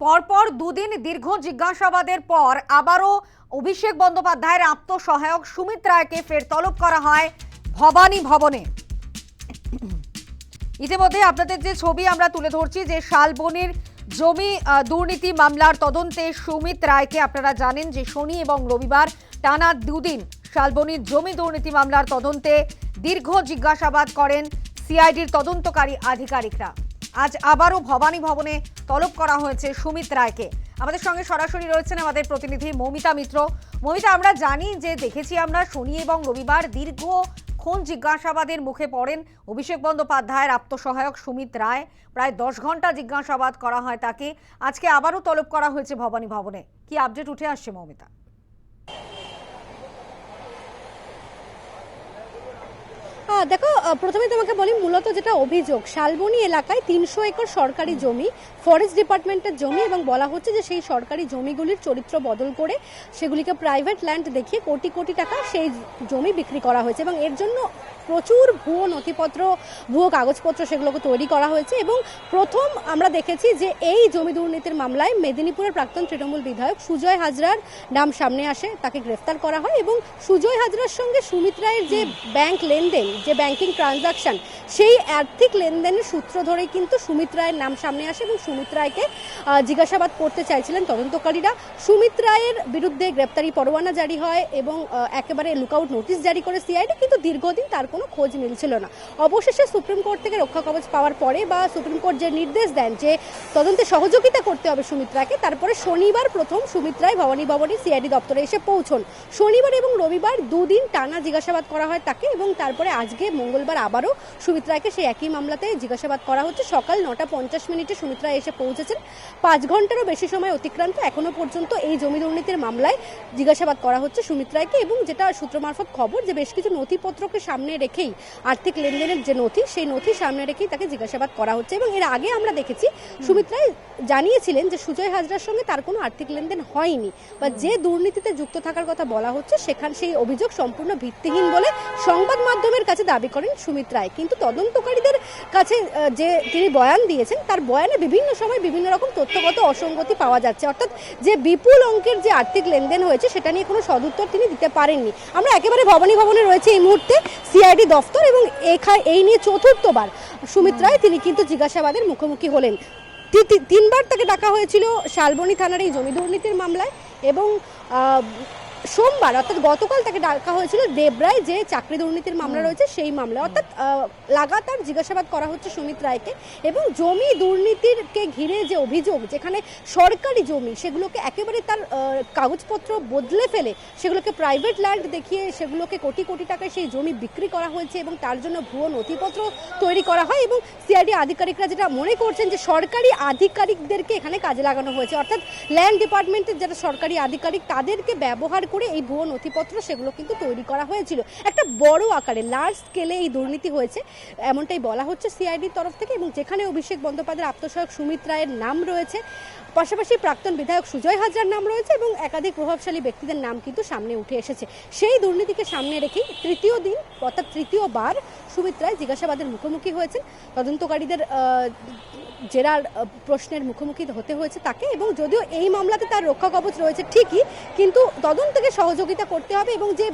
পরপর দুদিন দীর্ঘ জিজ্ঞাসাবাদের পর আবারও অভিষেক বন্দ্যোপাধ্যায়ের আত্মসহায়ক সুমিত রায়কে ফের তলব করা হয় ভবানী ভবনে। ইতিমধ্যে আপনাদের যে ছবি আমরা তুলে ধরছি, যে শালবনির জমি দুর্নীতি মামলার তদন্তে সুমিত রায়কে আপনারা জানেন যে শনি এবং রবিবার টানা দুদিন শালবনির জমি দুর্নীতি মামলার তদন্তে দীর্ঘ জিজ্ঞাসাবাদ করেন সিআইডির তদন্তকারী আধিকারিকরা। আজ আবারও ভবানী ভবনে তলব করা হয়েছে সুমিত রায়কে। আমাদের সঙ্গে সরাসরি রয়েছেন আমাদের প্রতিনিধি মৌমিতা মিত্র। মৌমিতা, আমরা জানি যে দেখেছি আমরা শনি এবং রবিবার দীর্ঘক্ষণ জিজ্ঞাসাবাদের মুখে পড়েন অভিষেক বন্দ্যোপাধ্যায়ের আত্মসহায়ক সুমিত রায়। প্রায় 10 ঘন্টা জিজ্ঞাসাবাদ করা হয় তাকে। আজকে আবারও তলব করা হয়েছে ভবানী ভবনে। কি আপডেট উঠে আসছে মৌমিতা? দেখো, প্রথমে তোমাকে বলি, মূলত যেটা অভিযোগ, শালবনী এলাকায় 300 একর সরকারি জমি, ফরেস্ট ডিপার্টমেন্টের জমি, এবং বলা হচ্ছে যে সেই সরকারি জমিগুলির চরিত্র বদল করে সেগুলিকে প্রাইভেট ল্যান্ড দেখিয়ে কোটি কোটি টাকা সেই জমি বিক্রি করা হয়েছে এবং এর জন্য প্রচুর ভুয়ো নথিপত্র, ভুয়ো কাগজপত্র সেগুলোকে তৈরি করা হয়েছে। এবং প্রথম আমরা দেখেছি যে এই জমি দুর্নীতির মামলায় মেদিনীপুরের প্রাক্তন তৃণমূল বিধায়ক সুজয় হাজরার নাম সামনে আসে, তাকে গ্রেফতার করা হয় এবং সুজয় হাজরার সঙ্গে সুমিত রায়ের যে ব্যাংক লেনদেন, যে ব্যাংকিং ট্রানজাকশন, সেই আর্থিক লেনদেনের সূত্র ধরে কিন্তু সুমিত রায়ের নাম সামনে আসে এবং সুমিত রায়কে জিজ্ঞাসাবাদ করতে চাইছিলেন তদন্তকারীরা। সুমিত রায়ের বিরুদ্ধে গ্রেপ্তারি পরোয়ানা জারি হয় এবং একেবারে লুকআউট নোটিশ জারি করে সিআইডি, কিন্তু দীর্ঘদিন তার কোনো খোঁজ মিলছিল না। অবশেষে সুপ্রিম কোর্ট থেকে রক্ষা কবচ পাওয়ার পরে, বা সুপ্রিম কোর্ট যে নির্দেশ দেন যে তদন্তে সহযোগিতা করতে হবে সুমিত রায়কে, তারপরে শনিবার প্রথম সুমিত রায় ভবানী ভবনে সিআইডি দপ্তরে এসে পৌঁছন। শনিবার এবং রবিবার দুদিন টানা জিজ্ঞাসাবাদ করা হয় তাকে এবং তারপরে আজকে মঙ্গলবার আবারও সুমিত রায়কে সেই একই মামলাতে জিজ্ঞাসাবাদ করা হচ্ছে। সকাল 9:50 সুমিত রায় এসে পৌঁছেছেন। 5 ঘন্টারও বেশি সময় অতিক্রান্ত। এখনো পর্যন্ত এই জমি দুর্নীতির মামলায় জিজ্ঞাসাবাদ করা হচ্ছে সুমিত রায়কে এবং যেটা সূত্র মারফত খবর, যে বেশ কিছু নথিপত্রকে সামনে রেখেই, আর্থিক লেনদেনের যে নথি, সেই নথি সামনে রেখেই তাকে জিজ্ঞাসাবাদ করা হচ্ছে। এবং এর আগে আমরা দেখেছি সুমিত রায় জানিয়েছিলেন যে সুজয় হাজরার সঙ্গে তার কোনো আর্থিক লেনদেন হয়নি, বা যে দুর্নীতিতে যুক্ত থাকার কথা বলা হচ্ছে সেখানে সেই অভিযোগ সম্পূর্ণ ভিত্তিহীন বলে সংবাদ মাধ্যমের কাছে দাবি করেন সুমিত রায়। কিন্তু তদন্তকারীদের কাছে যে তিনি বয়ান দিয়েছেন, তার বয়ানে বিভিন্ন সময় বিভিন্ন রকম তথ্যগত অসঙ্গতি পাওয়া যাচ্ছে। অর্থাৎ যে বিপুল অঙ্কের যে আর্থিক লেনদেন হয়েছে সেটা নিয়ে কোনো সদুত্তর তিনি দিতে পারেননি। আমরা একেবারে ভবানী ভবনে রয়েছে এই মুহূর্তে, সিআইডি দফতর, এবং এই নিয়ে চতুর্থবার সুমিত রায় তিনি কিন্তু জিজ্ঞাসাবাদের মুখোমুখি হলেন। 3বার তাকে ডাকা হয়েছিল শালবনী থানার এই জমি দুর্নীতির মামলায় এবং সোমবার অর্থাৎ গতকাল তাকে ডাকা হয়েছিল দেবরায় যে চাকরি দুর্নীতির মামলা রয়েছে সেই মামলা। অর্থাৎ লাগাতার জিজ্ঞাসাবাদ করা হচ্ছে সুমিত রায়কে। এবং জমি দুর্নীতিরকে ঘিরে যে অভিযোগ, যেখানে সরকারি জমি সেগুলোকে একেবারে তার কাগজপত্র বদলে ফেলে সেগুলোকে প্রাইভেট ল্যান্ড দেখিয়ে সেগুলোকে কোটি কোটি টাকায় সেই জমি বিক্রি করা হয়েছে এবং তার জন্য ভুয়ো নথিপত্র তৈরি করা হয়। এবং সিআইডি আধিকারিকরা যেটা মনে করছেন যে সরকারি আধিকারিকদেরকে এখানে কাজে লাগানো হয়েছে, অর্থাৎ ল্যান্ড ডিপার্টমেন্টের যারা সরকারি আধিকারিক তাদেরকে ব্যবহার করে এই ভুয়ো নথিপত্র সেগুলো কিন্তু তৈরি করা হয়েছিল। একটা বড় আকারে, লার্জ স্কেলে এই দুর্নীতি হয়েছে এমনটাই বলা হচ্ছে সিআইডির তরফ থেকে। এবং যেখানে অভিষেক বন্দ্যোপাধ্যায়ের আত্মসহায়ক সুমিত রায়ের নাম রয়েছে, পাশাপাশি প্রাক্তন বিধায়ক সুজয় হাজরার নাম রয়েছে এবং একাধিক প্রভাবশালী ব্যক্তিদের নাম কিন্তু সামনে উঠে এসেছে। সেই দুর্নীতিকে সামনে রেখেই তৃতীয় দিন অর্থাৎ তৃতীয়বার সুমিত রায় জিজ্ঞাসাবাদের মুখোমুখি হয়েছেন। তদন্তকারীদের জেরার প্রশ্নের মুখোমুখি হতে হয়েছে তাকে। এবং যদিও এই মামলাতে তার রক্ষা কবচ রয়েছে ঠিকই, কিন্তু তদন্তকে সহযোগিতা করতে হবে এবং যে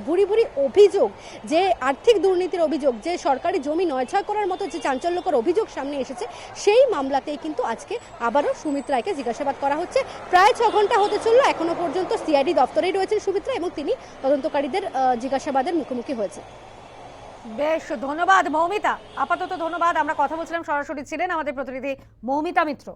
ভুরি ভুরি অভিযোগ, যে আর্থিক দুর্নীতির অভিযোগ, যে সরকারি জমি নয়ছয় করার মতো যে চাঞ্চল্যকর অভিযোগ সামনে এসেছে, সেই মামলাতেই কিন্তু আজকে আবারও সুমিত রায়কে জিজ্ঞাসাবাদ করা হচ্ছে। প্রায় 6 ঘন্টা হতে চলল, এখনো পর্যন্ত সিআইডি দপ্তরেই রয়েছেন সুমিত রায় এবং তিনি তদন্তকারীদের জিজ্ঞাসাবাদের মুখোমুখি হয়েছে। বেশ, ধন্যবাদ মৌমিতা। আপাতত ধন্যবাদ। আমরা কথা বলছিলাম, সরাসরি ছিলেন আমাদের প্রতিনিধি মৌমিতা মিত্র।